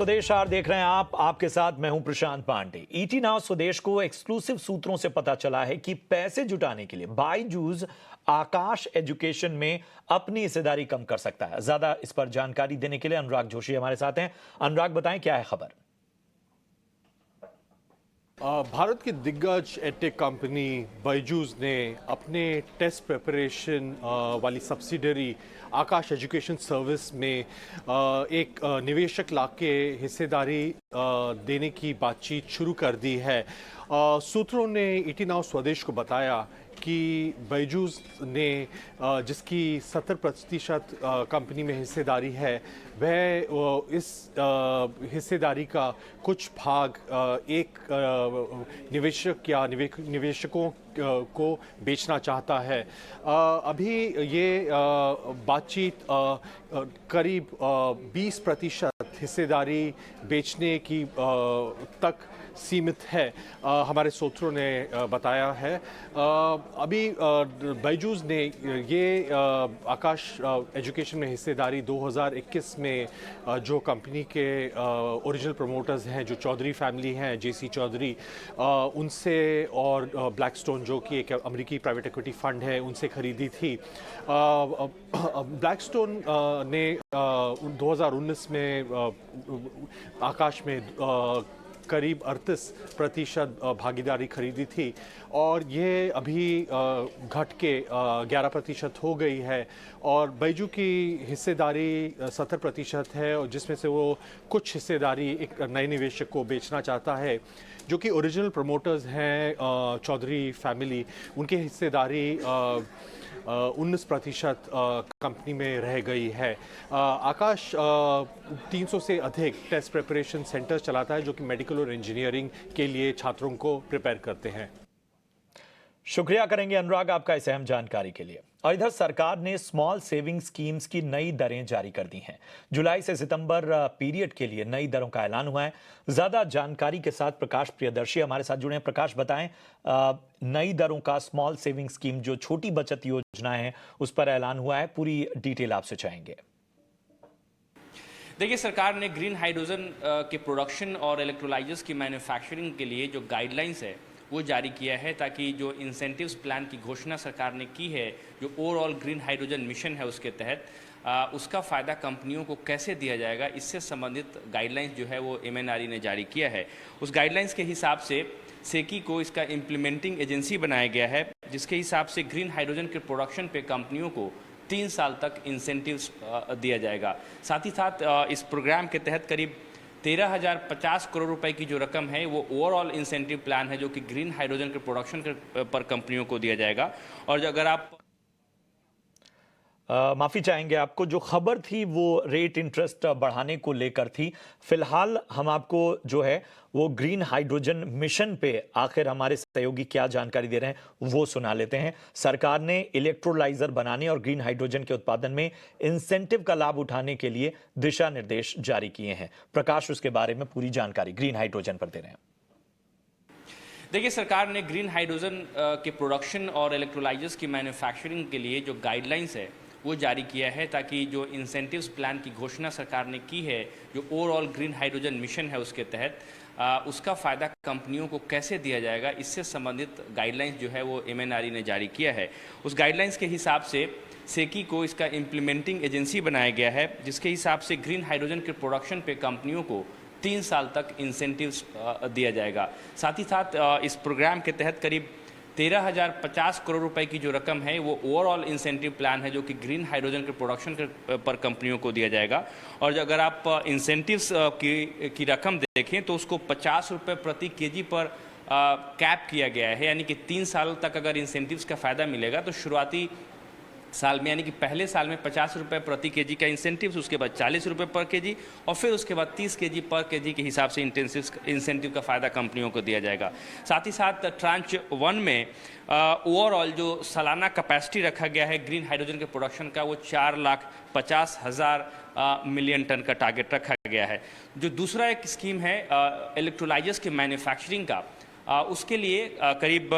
स्वदेश आर देख रहे हैं आप, आपके साथ मैं हूं प्रशांत पांडे। ईटी नाउ स्वदेश को एक्सक्लूसिव सूत्रों से पता चला है कि पैसे जुटाने के लिए बायजूस आकाश एजुकेशन में अपनी हिस्सेदारी कम कर सकता है। ज्यादा इस पर जानकारी देने के लिए अनुराग जोशी हमारे साथ हैं। अनुराग, बताएं क्या है खबर। भारत की दिग्गज एडटेक कंपनी बायजूस ने अपने टेस्ट प्रिपरेशन वाली सब्सिडरी आकाश एजुकेशन सर्विस में एक निवेशक लाके हिस्सेदारी देने की बातचीत शुरू कर दी है। सूत्रों ने ईटी नाउ स्वदेश को बताया कि बायजूस ने जिसकी 70% कंपनी में हिस्सेदारी है, वह इस हिस्सेदारी का कुछ भाग एक निवेशक या निवेशकों को बेचना चाहता है। अभी ये बातचीत करीब 20% हिस्सेदारी बेचने की तक सीमित है, हमारे सूत्रों ने बताया है। अभी बायजूस ने ये आकाश एजुकेशन में हिस्सेदारी 2021 में जो कंपनी के ओरिजिनल प्रमोटर्स हैं, जो चौधरी फैमिली हैं, जेसी चौधरी, उनसे और ब्लैकस्टोन जो कि एक अमेरिकी प्राइवेट इक्विटी फंड है, उनसे खरीदी थी। ब्लैकस्टोन ने 2019 में आकाश में करीब 38% भागीदारी खरीदी थी और ये अभी घट के 11% हो गई है। और बायजू की हिस्सेदारी 70% है, और जिसमें से वो कुछ हिस्सेदारी एक नए निवेशक को बेचना चाहता है, जो कि ओरिजिनल प्रमोटर्स हैं चौधरी फैमिली। उनकी हिस्सेदारी 19% कंपनी में रह गई है। आकाश 300 से अधिक टेस्ट प्रिपरेशन सेंटर्स चलाता है, जो कि मेडिकल और इंजीनियरिंग के लिए छात्रों को प्रिपेयर करते हैं। शुक्रिया करेंगे अनुराग आपका इस अहम जानकारी के लिए। और इधर सरकार ने स्मॉल सेविंग स्कीम्स की नई दरें जारी कर दी हैं। जुलाई से सितंबर पीरियड के लिए नई दरों का ऐलान हुआ है। ज्यादा जानकारी के साथ प्रकाश प्रियदर्शी हमारे साथ जुड़े हैं। प्रकाश, बताएं नई दरों का स्मॉल सेविंग स्कीम जो छोटी बचत योजना है उस पर ऐलान हुआ है, पूरी डिटेल आपसे चाहेंगे। देखिए, सरकार ने ग्रीन हाइड्रोजन के प्रोडक्शन और इलेक्ट्रोलाइजर्स की मैन्युफैक्चरिंग के लिए जो गाइडलाइंस है वो जारी किया है, ताकि जो इंसेंटिव्स प्लान की घोषणा सरकार ने की है, जो ओवरऑल ग्रीन हाइड्रोजन मिशन है उसके तहत, उसका फ़ायदा कंपनियों को कैसे दिया जाएगा, इससे संबंधित गाइडलाइंस जो है वो एमएनआरई ने जारी किया है। उस गाइडलाइंस के हिसाब से सेकी को इसका इम्प्लीमेंटिंग एजेंसी बनाया गया है, जिसके हिसाब से ग्रीन हाइड्रोजन के प्रोडक्शन पे कंपनियों को 3 साल तक इंसेंटिव्स दिया जाएगा। साथ ही साथ इस प्रोग्राम के तहत करीब 13,050 करोड़ रुपए की जो रकम है वो ओवरऑल इंसेंटिव प्लान है, जो कि ग्रीन हाइड्रोजन के प्रोडक्शन पर कंपनियों को दिया जाएगा। और अगर आप माफी चाहेंगे, आपको जो खबर थी वो रेट इंटरेस्ट बढ़ाने को लेकर थी। फिलहाल हम आपको जो है वो ग्रीन हाइड्रोजन मिशन पे आखिर हमारे सहयोगी क्या जानकारी दे रहे हैं वो सुना लेते हैं। सरकार ने इलेक्ट्रोलाइजर बनाने और ग्रीन हाइड्रोजन के उत्पादन में इंसेंटिव का लाभ उठाने के लिए दिशा निर्देश जारी किए हैं। प्रकाश उसके बारे में पूरी जानकारी ग्रीन हाइड्रोजन पर दे रहे हैं। देखिए, सरकार ने ग्रीन हाइड्रोजन के प्रोडक्शन और इलेक्ट्रोलाइजर्स की मैन्युफैक्चरिंग के लिए जो गाइडलाइंस है वो जारी किया है, ताकि जो इंसेंटिव्स प्लान की घोषणा सरकार ने की है, जो ओवरऑल ग्रीन हाइड्रोजन मिशन है उसके तहत, उसका फ़ायदा कंपनियों को कैसे दिया जाएगा, इससे संबंधित गाइडलाइंस जो है वो एमएनआरई ने जारी किया है। उस गाइडलाइंस के हिसाब से सेकी को इसका इम्प्लीमेंटिंग एजेंसी बनाया गया है, जिसके हिसाब से ग्रीन हाइड्रोजन के प्रोडक्शन पे कंपनियों को 3 साल तक इंसेंटिव्स दिया जाएगा। साथ ही साथ इस प्रोग्राम के तहत करीब 13,050 करोड़ रुपए की जो रकम है वो ओवरऑल इंसेंटिव प्लान है, जो कि ग्रीन हाइड्रोजन के प्रोडक्शन पर कंपनियों को दिया जाएगा। और अगर आप इंसेंटिव्स की रकम देखें तो उसको 50 रुपये प्रति केजी पर कैप किया गया है, यानी कि 3 साल तक अगर इंसेंटिव्स का फ़ायदा मिलेगा तो शुरुआती साल में, यानी कि पहले साल में 50 रुपये प्रति केजी का इंसेंटिव, उसके बाद 40 रुपये पर केजी, और फिर उसके बाद 30 केजी पर केजी के हिसाब से इंसेंटिव का फ़ायदा कंपनियों को दिया जाएगा। साथ ही साथ ट्रांच 1 में ओवरऑल जो सालाना कैपेसिटी रखा गया है ग्रीन हाइड्रोजन के प्रोडक्शन का, वो 4,50,000 मिलियन टन का टारगेट रखा गया है। जो दूसरा एक स्कीम है इलेक्ट्रोलाइजर्स के मैन्युफैक्चरिंग का, उसके लिए करीब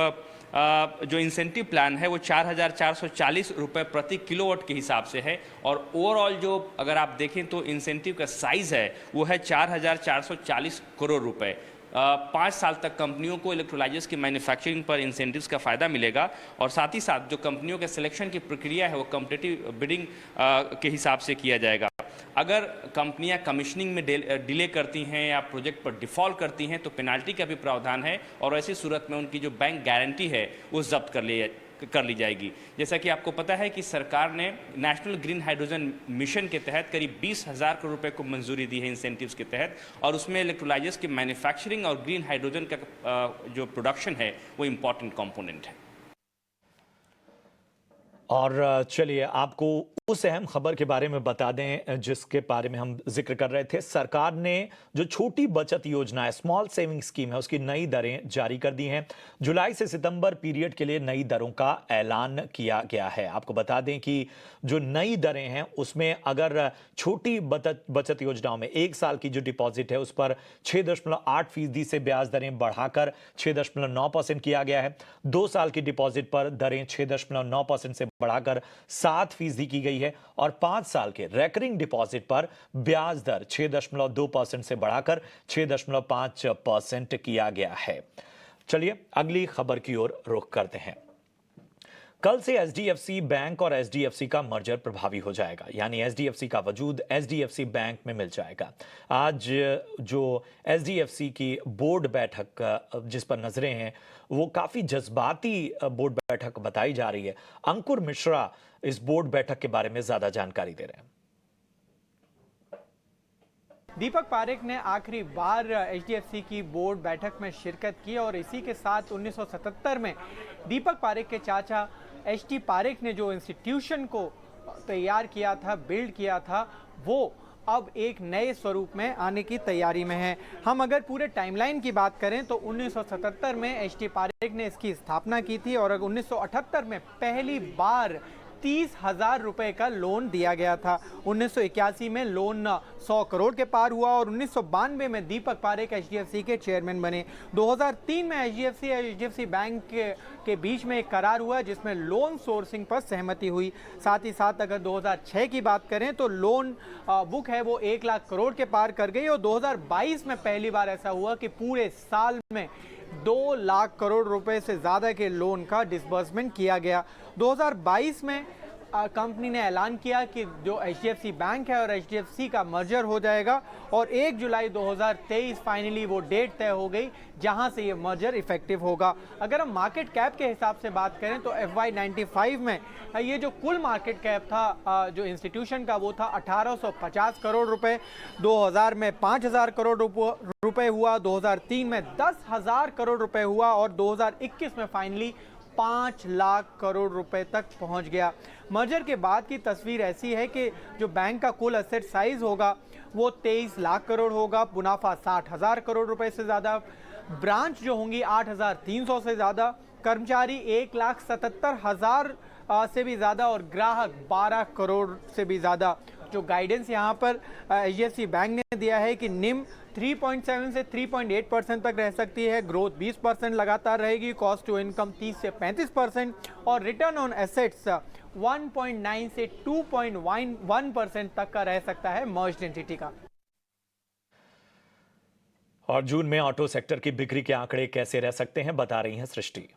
जो इंसेंटिव प्लान है वो 4,440 रुपये प्रति किलोवाट के हिसाब से है, और ओवरऑल जो अगर आप देखें तो इंसेंटिव का साइज़ है वो है 4,440 करोड़ रुपए। 5 साल तक कंपनियों को इलेक्ट्रोलाइजर्स की मैन्युफैक्चरिंग पर इंसेंटिव्स का फ़ायदा मिलेगा, और साथ ही साथ जो कंपनियों के सिलेक्शन की प्रक्रिया है वो कॉम्पिटिटिव बिडिंग के हिसाब से किया जाएगा। अगर कंपनियां कमीशनिंग में डिले करती हैं या प्रोजेक्ट पर डिफ़ॉल्ट करती हैं तो पेनाल्टी का भी प्रावधान है, और ऐसी सूरत में उनकी जो बैंक गारंटी है वो जब्त कर ली जाएगी। जैसा कि आपको पता है कि सरकार ने नेशनल ग्रीन हाइड्रोजन मिशन के तहत करीब 20,000 करोड़ रुपए को मंजूरी दी है इंसेंटिव्स के तहत, और उसमें इलेक्ट्रोलाइजर्स की मैन्युफैक्चरिंग और ग्रीन हाइड्रोजन का जो प्रोडक्शन है वो इम्पॉर्टेंट कंपोनेंट है। और चलिए आपको उस अहम खबर के बारे में बता दें जिसके बारे में हम जिक्र कर रहे थे। सरकार ने जो छोटी बचत योजना है, स्मॉल सेविंग स्कीम है, उसकी नई दरें जारी कर दी हैं। जुलाई से सितंबर पीरियड के लिए नई दरों का ऐलान किया गया है। आपको बता दें कि जो नई दरें हैं उसमें अगर छोटी बचत योजनाओं में 1 साल की जो डिपॉजिट है उस पर 6.8% से ब्याज दरें बढ़ाकर 6.9% किया गया है। 2 साल की डिपॉजिट पर दरें 6.9% से बढ़ाकर 7% की गई है, और 5 साल के रेकरिंग डिपॉजिट पर ब्याज दर 6.2% से बढ़ाकर 6.5% किया गया है। चलिए अगली खबर की ओर रुख करते हैं। कल से एचडीएफसी बैंक और एचडीएफसी का मर्जर प्रभावी हो जाएगा, यानी एचडीएफसी का वजूद एचडीएफसी बैंक में मिल जाएगा। आज जो एचडीएफसी की बोर्ड बैठक जिस पर नजरें हैं वो काफी जज्बाती बोर्ड बैठक बताई जा रही है। अंकुर मिश्रा इस बोर्ड बैठक के बारे में ज्यादा जानकारी दे रहे हैं। दीपक पारेख ने आखिरी बार एचडीएफसी की बोर्ड बैठक में शिरकत की, और इसी के साथ 1977 में दीपक पारेख के चाचा एचटी पारेख ने जो इंस्टीट्यूशन को तैयार किया था, बिल्ड किया था, वो अब एक नए स्वरूप में आने की तैयारी में है। हम अगर पूरे टाइमलाइन की बात करें तो 1977 में एचटी पारेख ने इसकी स्थापना की थी, और 1978 में पहली बार 30,000 रुपए का लोन दिया गया था। 1981 में लोन 100 करोड़ के पार हुआ, और 1992 में दीपक पारेख एचडीएफसी के चेयरमैन बने। 2003 में एचडीएफसी और एचडीएफसी बैंक के बीच में एक करार हुआ जिसमें लोन सोर्सिंग पर सहमति हुई। साथ ही साथ अगर 2006 की बात करें तो लोन बुक है वो 1 लाख करोड़ के पार कर गई, और 2022 में पहली बार ऐसा हुआ कि पूरे साल में 2 लाख करोड़ रुपए से ज़्यादा के लोन का डिसबर्समेंट किया गया। 2022 में कंपनी ने ऐलान किया कि जो एचडीएफसी बैंक है और एचडीएफसी का मर्जर हो जाएगा, और 1 जुलाई 2023 फाइनली वो डेट तय हो गई जहां से ये मर्जर इफेक्टिव होगा। अगर हम मार्केट कैप के हिसाब से बात करें तो FY95 में ये जो कुल मार्केट कैप था जो इंस्टीट्यूशन का वो था 1850 करोड़ रुपए। 2000 में 5,000 करोड़ रुपए हुआ, 2003 में 10,000 करोड़ रुपए हुआ, और 2021 में फाइनली 5 लाख करोड़ रुपए तक पहुंच गया। मर्जर के बाद की तस्वीर ऐसी है कि जो बैंक का कुल एसेट साइज होगा वो 23 लाख करोड़ होगा, मुनाफा 60,000 करोड़ रुपए से ज़्यादा, ब्रांच जो होंगी 8,300 से ज़्यादा, कर्मचारी 1,77,000 से भी ज़्यादा, और ग्राहक 12 करोड़ से भी ज़्यादा। जो गाइडेंस यहाँ पर एचडीएफसी बैंक ने दिया है कि निम 3.7 से 3.8% तक रह सकती है, ग्रोथ 20% लगातार रहेगी, कॉस्ट टू इनकम 30 से 35%, और रिटर्न ऑन एसेट्स 1.9 से 2.1% तक का रह सकता है मर्ज्ड एंटिटी का। और जून में ऑटो सेक्टर की बिक्री के आंकड़े कैसे रह सकते हैं, बता रही हैं सृष्टि।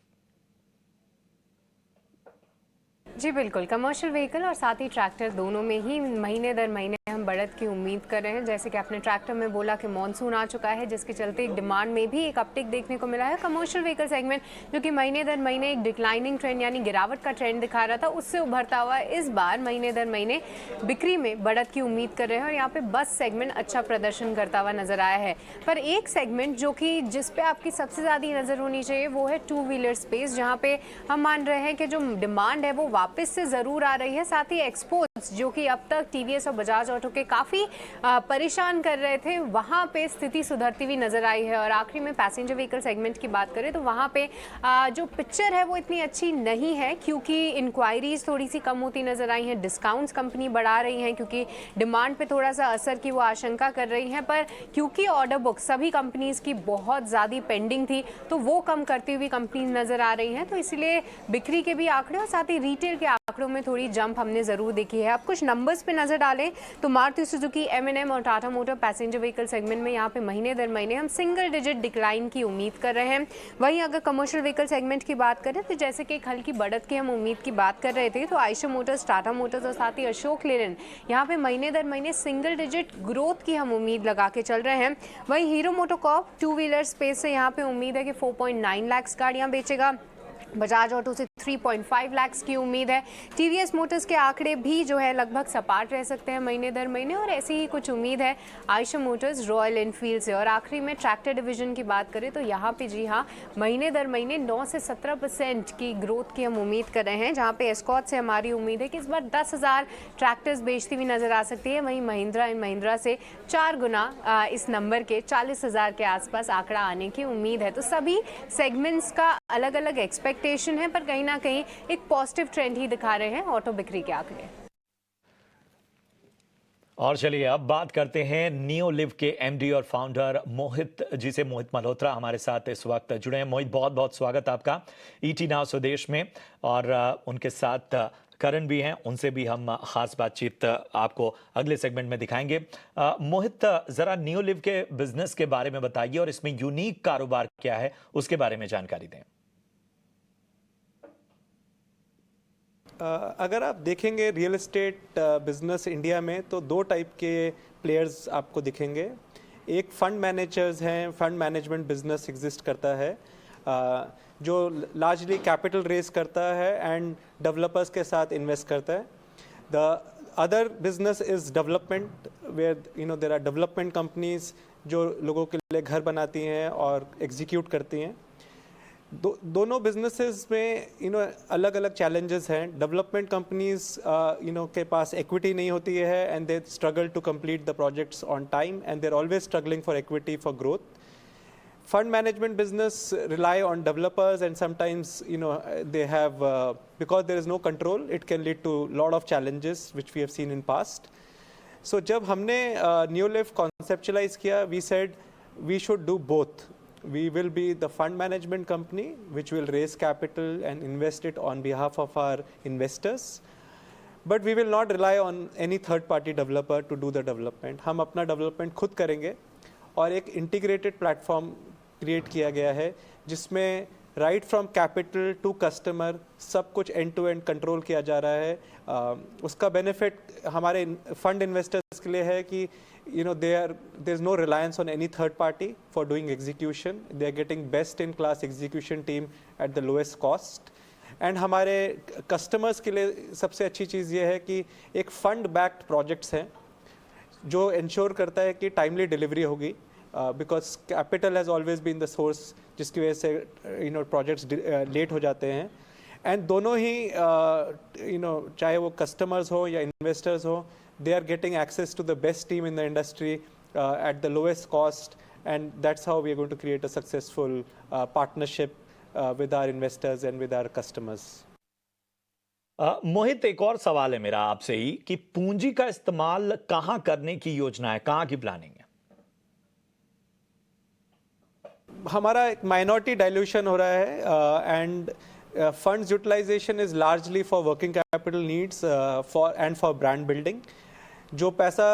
जी बिल्कुल, कमर्शियल व्हीकल और साथ ही ट्रैक्टर दोनों में ही महीने दर महीने हम बढ़त की उम्मीद कर रहे हैं। जैसे कि आपने ट्रैक्टर में बोला कि मॉनसून आ चुका है, जिसके चलते डिमांड में भी एक अपटिक देखने को मिला है। कमर्शियल व्हीकल सेगमेंट जो कि महीने दर महीने एक डिक्लाइनिंग ट्रेंड यानी गिरावट का ट्रेंड दिखा रहा था, उससे उभरता हुआ इस बार महीने दर महीने बिक्री में बढ़त की उम्मीद कर रहे हैं, और यहाँ पे बस सेगमेंट अच्छा प्रदर्शन करता हुआ नजर आया है। पर एक सेगमेंट जो कि जिस पे आपकी सबसे ज़्यादा नज़र होनी चाहिए वो है 2 व्हीलर स्पेस, जहाँ पे हम मान रहे हैं कि जो डिमांड है वो वापस से ज़रूर आ रही है। साथ ही एक्सपोर्ट जो कि अब तक टीवीएस और बजाज ऑटो के काफ़ी परेशान कर रहे थे, वहाँ पे स्थिति सुधरती हुई नज़र आई है। और आखिरी में पैसेंजर व्हीकल सेगमेंट की बात करें तो वहाँ पे जो पिक्चर है वो इतनी अच्छी नहीं है, क्योंकि इंक्वायरीज थोड़ी सी कम होती नज़र आई हैं। डिस्काउंट्स कंपनी बढ़ा रही हैं क्योंकि डिमांड पे थोड़ा सा असर की वो आशंका कर रही हैं, पर क्योंकि ऑर्डर बुक सभी कंपनीज़ की बहुत ज़्यादा पेंडिंग थी तो वो कम करती हुई कंपनीज नज़र आ रही हैं। तो इसलिए बिक्री के भी आंकड़े और साथ ही रिटेल के आंकड़ों में थोड़ी जंप हमने ज़रूर देखी है। अब कुछ नंबर्स पे नज़र डालें तो मारुति सुजुकी, M&M और Tata motor passenger vehicle segment में यहाँ पे महीने दर महीने हम सिंगल डिजिट डिक्लाइन की उम्मीद कर रहे हैं। वहीं अगर कमर्शियल व्हीकल सेगमेंट की बात करें तो जैसे कि एक हल्की बढ़त की हम उम्मीद की बात कर रहे थे, तो आयशर मोटर्स, टाटा मोटर्स और साथ ही अशोक लेलैंड यहाँ पे महीने दर महीने सिंगल डिजिट ग्रोथ की हम उम्मीद लगा के चल रहे हैं। वहीं hero MotoCorp two wheeler space से यहाँ पे उम्मीद है कि 4.9 लाख गाड़ियाँ बेचेगा। बजाज ऑटो से 3.5 लाख की उम्मीद है। टीवीएस मोटर्स के आंकड़े भी जो है लगभग सपाट रह सकते हैं महीने दर महीने, और ऐसी ही कुछ उम्मीद है आयशर मोटर्स, रॉयल एनफील्ड से। और आखिरी में ट्रैक्टर डिवीजन की बात करें तो यहाँ पे जी हाँ महीने दर महीने 9 से 17% की ग्रोथ की हम उम्मीद कर रहे हैं, जहाँ पे एस्कॉर्ट से हमारी उम्मीद है कि इस बार 10,000 ट्रैक्टर्स बेचती हुई नजर आ सकती है। वहीं महिंद्रा एंड महिंद्रा से 4 गुना इस नंबर के 40,000 के आसपास आंकड़ा आने की उम्मीद है। तो सभी सेगमेंट्स का अलग अलग एक्सपेक्टेशन है, पर कहीं ना कहीं एक पॉजिटिव ट्रेंड ही दिखा रहे हैं ऑटो बिक्री के आंकड़े। और चलिए अब बात करते हैं नियोलिव के एमडी और फाउंडर मोहित जी से। मोहित मल्होत्रा हमारे साथ इस वक्त जुड़े हैं। मोहित, बहुत बहुत स्वागत आपका ईटी नाउ स्वदेश में। और उनके साथ करण भी हैं, उनसे भी हम खास बातचीत आपको अगले सेगमेंट में दिखाएंगे। मोहित, जरा नियोलिव के बिजनेस के बारे में बताइए और इसमें यूनिक कारोबार क्या है उसके बारे में जानकारी दें। अगर आप देखेंगे रियल एस्टेट बिजनेस इंडिया में तो 2 टाइप के प्लेयर्स आपको दिखेंगे। एक फंड मैनेजर्स हैं, फंड मैनेजमेंट बिजनेस एग्जिस्ट करता है जो लार्जली कैपिटल रेज करता है एंड डेवलपर्स के साथ इन्वेस्ट करता है। The other business is development, where there are development companies जो लोगों के लिए घर बनाती हैं और एग्जीक्यूट करती हैं। दोनों बिजनेसेस में अलग अलग चैलेंजेस हैं। डेवलपमेंट कंपनीज के पास इक्विटी नहीं होती है and they struggle to complete the projects on time and they are always struggling for equity for growth. Fund management business rely on developers and sometimes they have because there is no control, it can lead to lot of challenges which we have seen in past. So जब हमने Neoliv conceptualize किया, we said we should do both. We will be the fund management company which will raise capital and invest it on behalf of our investors. But we will not rely on any third party developer to do the development. हम अपना development खुद करेंगे और एक integrated platform create किया गया है जिसमें right from capital to customer सब कुछ एंड टू एंड कंट्रोल किया जा रहा है। उसका बेनिफिट हमारे फंड इन्वेस्टर्स के लिए है कि there is no reliance on any third party for doing execution. They are getting best in class execution team at the lowest cost. And हमारे कस्टमर्स के लिए सबसे अच्छी चीज़ ये है कि एक फंड बैक्ड प्रोजेक्ट्स हैं जो इंश्योर करता है कि टाइमली डिलीवरी होगी, because capital has always been the source जिसकी वजह से प्रोजेक्ट्स लेट हो जाते हैं। एंड दोनों ही चाहे वो कस्टमर्स हो या इन्वेस्टर्स हो, they are getting access to the best team in the industry at the lowest cost, and that's how we are going to create a successful partnership with our investors and with our customers. Mohit, एक और सवाल है मेरा आपसे ही कि पूंजी का इस्तेमाल कहाँ करने की योजना है, कहाँ की प्लानिंग है? हमारा एक माइनॉरिटी डाइल्यूशन हो रहा है and funds utilization is largely for working capital needs for brand building. जो पैसा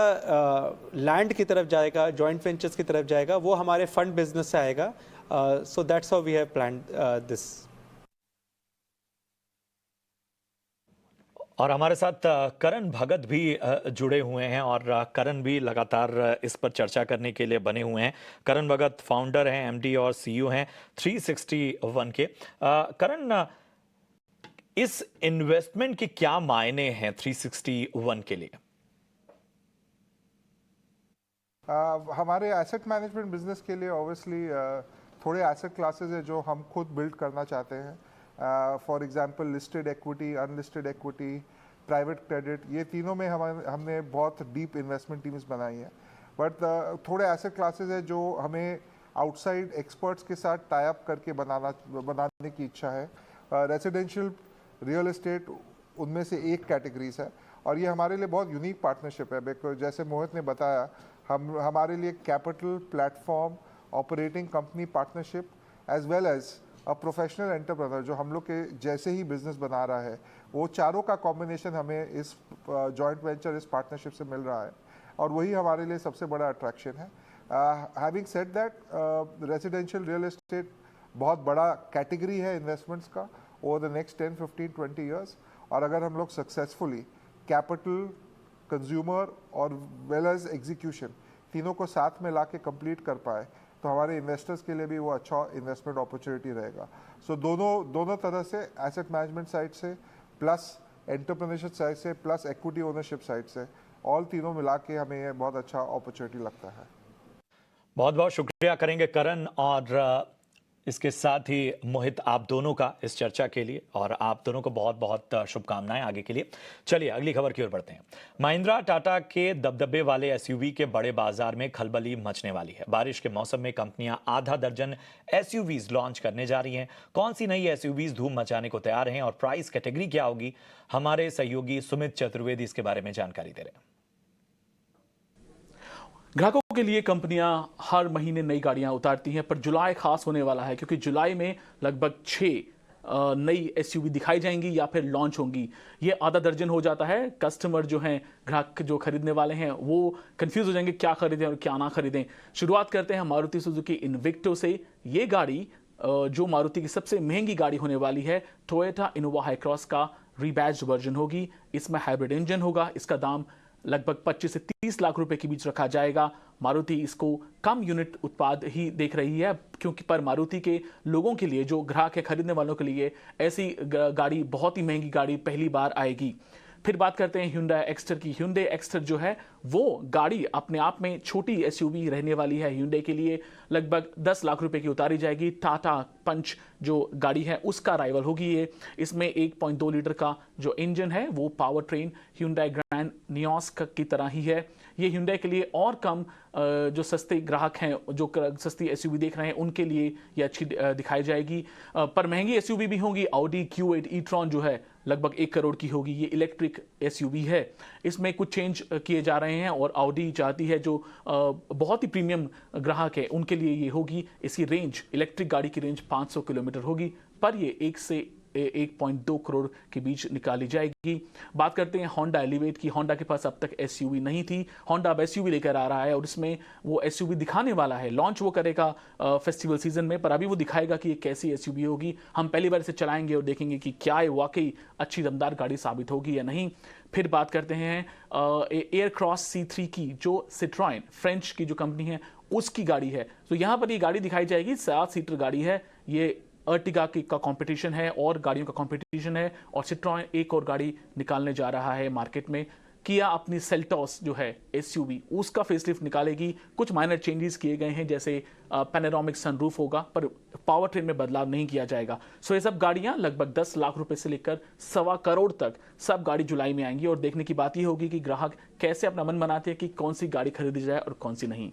लैंड की तरफ जाएगा, जॉइंट वेंचर्स की तरफ जाएगा, वो हमारे फंड बिजनेस से आएगा। So that's how we have planned this. और हमारे साथ करण भगत भी जुड़े हुए हैं और करण भी लगातार इस पर चर्चा करने के लिए बने हुए हैं। करण भगत फाउंडर हैं, एमडी और सीईओ हैं 361 के। करण, इस इन्वेस्टमेंट के क्या मायने हैं 361 के लिए? हमारे एसेट मैनेजमेंट बिजनेस के लिए ऑब्वियसली थोड़े एसेट क्लासेस है जो हम खुद बिल्ड करना चाहते हैं। For example listed equity, unlisted equity, private credit, ये तीनों में हमने बहुत डीप इन्वेस्टमेंट टीम्स बनाई हैं। बट थोड़े एसेट क्लासेस है जो हमें आउटसाइड एक्सपर्ट्स के साथ टाई अप करके बनाने की इच्छा है। रेजिडेंशियल रियल एस्टेट उनमें से एक कैटेगरीज है और ये हमारे लिए बहुत यूनिक पार्टनरशिप है, बिकॉज जैसे मोहित ने बताया हमारे लिए capital, platform, operating company partnership as well as a professional entrepreneur जो हम लोग के जैसे ही बिजनेस बना रहा है, वो चारों का कॉम्बिनेशन हमें इस जॉइंट वेंचर, इस पार्टनरशिप से मिल रहा है और वही हमारे लिए सबसे बड़ा अट्रैक्शन है। Having said that, residential real estate बहुत बड़ा कैटेगरी है इन्वेस्टमेंट्स का ओवर द नेक्स्ट 10, 15, 20 ईयर्स, और अगर हम लोग सक्सेसफुली कैपिटल, कंज्यूमर और वेल एज एग्जीक्यूशन तीनों को साथ में ला के कम्प्लीट कर पाए तो हमारे इन्वेस्टर्स के लिए भी वो अच्छा इन्वेस्टमेंट अपॉर्चुनिटी रहेगा। सो दोनों तरह से, एसेट मैनेजमेंट साइड से प्लस एंटरप्रेन्योरशिप साइड से प्लस इक्विटी ओनरशिप साइड से, ऑल तीनों मिला के हमें ये बहुत अच्छा अपॉर्चुनिटी लगता है। बहुत बहुत शुक्रिया करेंगे करण और इसके साथ ही मोहित, आप दोनों का इस चर्चा के लिए, और आप दोनों को बहुत बहुत शुभकामनाएं आगे के लिए। चलिए अगली खबर की ओर बढ़ते हैं। महिंद्रा टाटा के दबदबे वाले एसयूवी के बड़े बाजार में खलबली मचने वाली है। बारिश के मौसम में कंपनियां आधा दर्जन एसयूवीज लॉन्च करने जा रही हैं। कौन सी नई एसयूवीज धूम मचाने को तैयार हैं और प्राइस कैटेगरी क्या होगी, हमारे सहयोगी सुमित चतुर्वेदी इसके बारे में जानकारी दे रहे हैं। ग्राहकों के लिए कंपनियां हर महीने नई गाड़ियां उतारती हैं, पर जुलाई खास होने वाला है क्योंकि जुलाई में लगभग 6 नई एसयूवी दिखाई जाएंगी या फिर लॉन्च होंगी। ये आधा दर्जन हो जाता है। कस्टमर जो हैं, ग्राहक जो खरीदने वाले हैं, वो कंफ्यूज हो जाएंगे क्या खरीदें और क्या ना खरीदें। शुरुआत करते हैं मारुति सुजुकी इन्विक्टो से। ये गाड़ी जो मारुति की सबसे महंगी गाड़ी होने वाली है, टोयोटा इनोवा हाई क्रॉस का रीबैज्ड वर्जन होगी। इसमें हाइब्रिड इंजन होगा। इसका दाम लगभग 25 से 30 लाख रुपए के बीच रखा जाएगा। मारुति इसको कम यूनिट उत्पाद ही देख रही है क्योंकि पर मारुति के लोगों के लिए, जो ग्राहक है, खरीदने वालों के लिए ऐसी गाड़ी, बहुत ही महंगी गाड़ी पहली बार आएगी। फिर बात करते हैं Hyundai Exter की। Hyundai Exter जो है वो गाड़ी अपने आप में छोटी एसयूवी रहने वाली है। Hyundai के लिए लगभग 10 लाख रुपए की उतारी जाएगी। टाटा पंच जो गाड़ी है उसका राइवल होगी ये। इसमें 1.2 लीटर का जो इंजन है वो power train Hyundai Grand Nios की तरह ही है। ये Hyundai के लिए और कम जो सस्ते ग्राहक हैं, जो सस्ती एसयूवी देख रहे हैं, उनके लिए ये अच्छी दिखाई जाएगी। पर महंगी एसयूवी भी होंगी। Audi Q8 e-tron जो है लगभग 1 करोड़ की होगी। ये इलेक्ट्रिक एसयूवी है। इसमें कुछ चेंज किए जा रहे हैं और Audi चाहती है जो बहुत ही प्रीमियम ग्राहक है उनके लिए ये होगी। इसकी रेंज, इलेक्ट्रिक गाड़ी की रेंज 500 किलोमीटर होगी, पर ये 1 से 1.2 करोड़ के बीच निकाली जाएगी। बात करते हैं होंडा एलिवेट की। होंडा के पास अब तक एसयूवी नहीं थी। होंडा अब एसयूवी लेकर आ रहा है और इसमें वो एसयूवी दिखाने वाला है। लॉन्च वो करेगा फेस्टिवल सीजन में, पर अभी वो दिखाएगा कि ये कैसी एसयूवी होगी। हम पहली बार इसे चलाएंगे और देखेंगे कि क्या ये वाकई अच्छी दमदार गाड़ी साबित होगी या नहीं। फिर बात करते हैं एयरक्रॉस C3 की, जो सिट्रॉयन फ्रेंच की जो कंपनी है उसकी गाड़ी है। तो यहाँ पर ये गाड़ी दिखाई जाएगी। 7 सीटर गाड़ी है। ये अर्टिगा का कंपटीशन है और गाड़ियों का कंपटीशन है, और सिट्रॉयन एक और गाड़ी निकालने जा रहा है मार्केट में। किया अपनी सेल्टॉस जो है एसयूवी, उसका फेसलिफ्ट निकालेगी। कुछ माइनर चेंजेस किए गए हैं, जैसे पैनोरामिक सनरूफ होगा, पर पावर ट्रेन में बदलाव नहीं किया जाएगा। सो ये सब गाड़ियां लगभग 10 लाख रुपए से लेकर 1.25 करोड़ तक सब गाड़ी जुलाई में आएंगी। और देखने की बात यह होगी कि ग्राहक कैसे अपना मन बनाते हैं कि कौन सी गाड़ी खरीदी जाए और कौन सी नहीं।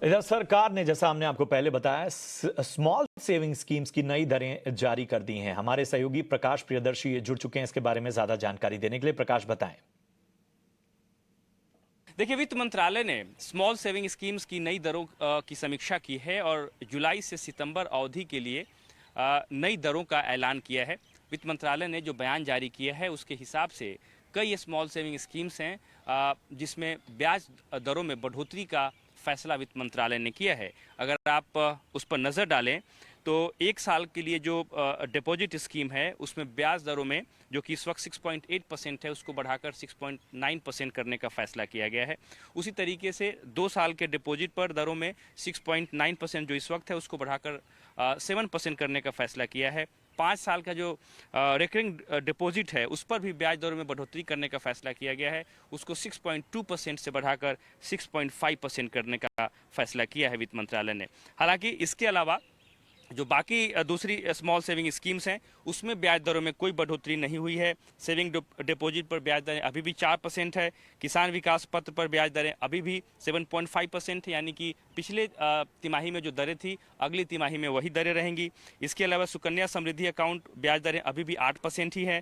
इधर सरकार ने, जैसा हमने आपको पहले बताया, स्मॉल सेविंग स्कीम्स की नई दरें जारी कर दी हैं। हमारे सहयोगी प्रकाश प्रियदर्शी जुड़ चुके हैं इसके बारे में ज्यादा जानकारी देने के लिए। प्रकाश, बताएं। देखिए, वित्त मंत्रालय ने स्मॉल सेविंग स्कीम्स की नई दरों की समीक्षा की है और जुलाई से सितंबर अवधि के लिए नई दरों का ऐलान किया है। वित्त मंत्रालय ने जो बयान जारी किया है उसके हिसाब से कई स्मॉल सेविंग स्कीम्स हैं जिसमें ब्याज दरों में बढ़ोतरी का फैसला वित्त मंत्रालय ने किया है। अगर आप उस पर नज़र डालें तो 1 साल के लिए जो डिपॉजिट स्कीम है उसमें ब्याज दरों में, जो कि इस वक्त 6.8% है, उसको बढ़ाकर 6.9% करने का फैसला किया गया है। उसी तरीके से 2 साल के डिपॉजिट पर दरों में 6.9% जो इस वक्त है उसको बढ़ाकर 7% करने का फैसला किया है। 5 साल का जो रिकरिंग डिपॉजिट है उस पर भी ब्याज दरों में बढ़ोतरी करने का फैसला किया गया है। उसको 6.2% से बढ़ाकर 6.5% करने का फैसला किया है वित्त मंत्रालय ने। हालांकि इसके अलावा जो बाकी दूसरी स्मॉल सेविंग स्कीम्स हैं उसमें ब्याज दरों में कोई बढ़ोतरी नहीं हुई है। सेविंग डिपॉजिट पर ब्याज दरें अभी भी 4% है। किसान विकास पत्र पर ब्याज दरें अभी भी 7.5% है, यानी कि पिछले तिमाही में जो दरें थी अगली तिमाही में वही दरें रहेंगी। इसके अलावा सुकन्या समृद्धि अकाउंट ब्याज दरें अभी भी 8% ही है।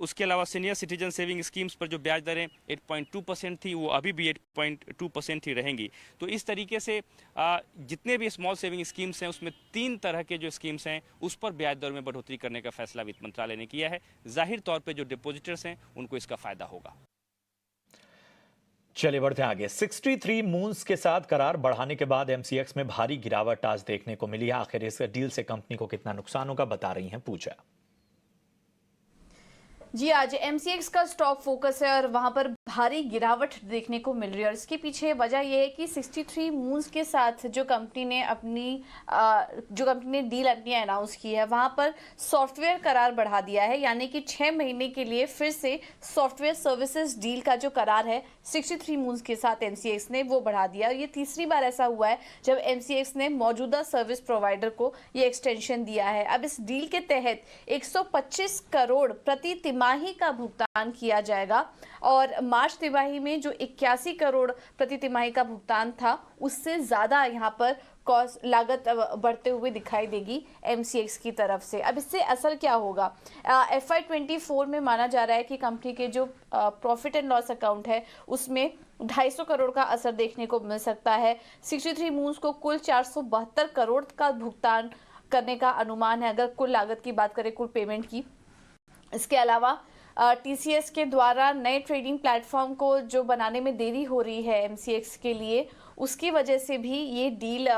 उसके अलावा सीनियर सिटीजन सेविंग स्कीम्स पर जो ब्याज दरें 8.2% थी वो अभी भी 8.2% ही रहेंगी। तो इस तरीके से जितने भी स्मॉल सेविंग स्कीम्स हैं उसमें 3 तरह के जो स्कीम्स हैं उस पर ब्याज दर में बढ़ोतरी करने का फैसला वित्त मंत्रालय ने किया है। जाहिर तौर पे जो डिपॉजिटर्स हैं उनको इसका फायदा होगा। चलिए बढ़ते हैं आगे। 63 मून्स के साथ करार बढ़ाने के बाद एमसीएक्स में भारी गिरावट आज देखने को मिली है। आखिर इस डील से कंपनी को कितना नुकसान होगा, बता रही हैं पूजा। जी, आज एमसीएक्स का स्टॉक फोकस है और वहां पर भारी गिरावट देखने को मिल रही है और इसके पीछे वजह यह है कि 63 मून्स के साथ जो कंपनी ने डील अपनी अनाउंस की है वहां पर सॉफ्टवेयर करार बढ़ा दिया है, यानी कि 6 महीने के लिए फिर से सॉफ्टवेयर सर्विसेज डील का जो करार है 63 मून्स के साथ एमसीएक्स ने वो बढ़ा दिया। और ये तीसरी बार ऐसा हुआ है जब एमसीएक्स ने मौजूदा सर्विस प्रोवाइडर को ये एक्सटेंशन दिया है। अब इस डील के तहत 125 करोड़ प्रति तिमाही का भुगतान किया जाएगा और मार्च तिमाही में जो 81 करोड़ प्रति तिमाही का भुगतान था उससे ज्यादा यहाँ पर कॉस्ट लागत बढ़ते हुए दिखाई देगी एमसीएक्स की तरफ से। अब इससे असर क्या होगा? FY24 में माना जा रहा है कि कंपनी के जो प्रॉफिट एंड लॉस अकाउंट है उसमें 250 करोड़ का असर देखने को मिल सकता है। 63 मूव्स को कुल 472 करोड़ का भुगतान करने का अनुमान है अगर कुल लागत की बात करें, कुल पेमेंट की। इसके अलावा टीसीएस के द्वारा नए ट्रेडिंग प्लेटफॉर्म को जो बनाने में देरी हो रही है एमसीएक्स के लिए, उसकी वजह से भी ये डील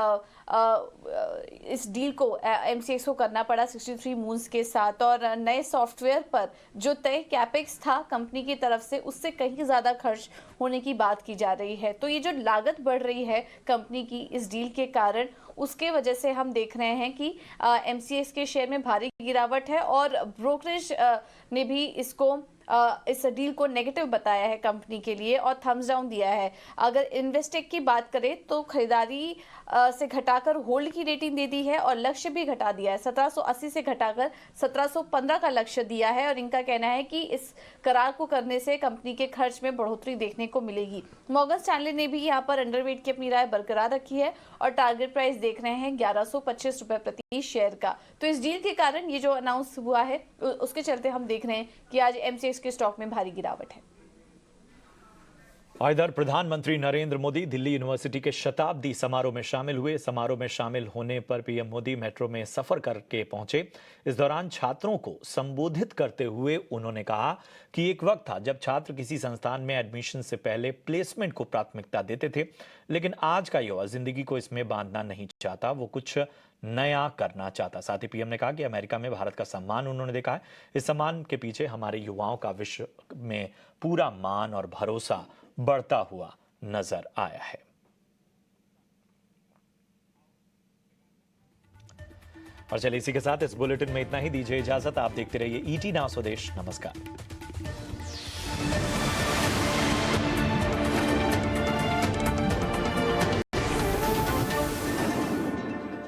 इस डील को एमसीएक्स को करना पड़ा 63 मूव्स के साथ। और नए सॉफ्टवेयर पर जो तय कैपेक्स था कंपनी की तरफ से उससे कहीं ज़्यादा खर्च होने की बात की जा रही है। तो ये जो लागत बढ़ रही है कंपनी की इस डील के कारण, उसके वजह से हम देख रहे हैं कि एमसीएक्स के शेयर में भारी गिरावट है और ब्रोकरेज ने भी इसको इस डील को नेगेटिव बताया है कंपनी के लिए और थम्स डाउन दिया है। अगर इन्वेस्टेक की बात करें तो खरीदारी से घटाकर होल्ड की रेटिंग दे दी है और लक्ष्य भी घटा दिया है। 1780 से घटाकर 1715 का लक्ष्य दिया है और इनका कहना है कि इस करार को करने से कंपनी के खर्च में बढ़ोतरी देखने को मिलेगी। मॉर्गन स्टैनली ने भी यहाँ पर अंडरवेट की अपनी राय बरकरार रखी है और टारगेट प्राइस देख रहे हैं 1125 रुपए प्रति शेयर का। तो इस डील के कारण ये जो अनाउंस हुआ है उसके चलते हम देख रहे हैं कि आज एमसीएक्स के स्टॉक में भारी गिरावट है। इधर प्रधानमंत्री नरेंद्र मोदी दिल्ली यूनिवर्सिटी के शताब्दी समारोह में शामिल हुए। समारोह में शामिल होने पर पीएम मोदी मेट्रो में सफर करके पहुंचे। इस दौरान छात्रों को संबोधित करते हुए उन्होंने कहा कि एक वक्त था जब छात्र किसी संस्थान में एडमिशन से पहले प्लेसमेंट को प्राथमिकता देते थे, लेकिन आज का युवा जिंदगी को इसमें बांधना नहीं चाहता, वो कुछ नया करना चाहता। साथ ही पीएम ने कहा कि अमेरिका में भारत का सम्मान उन्होंने देखा है। इस सम्मान के पीछे हमारे युवाओं का विश्व में पूरा मान और भरोसा बढ़ता हुआ नजर आया है। और चलिए इसी के साथ इस बुलेटिन में इतना ही। दीजिए इजाजत। आप देखते रहिए ET नाउ स्वदेश। नमस्कार।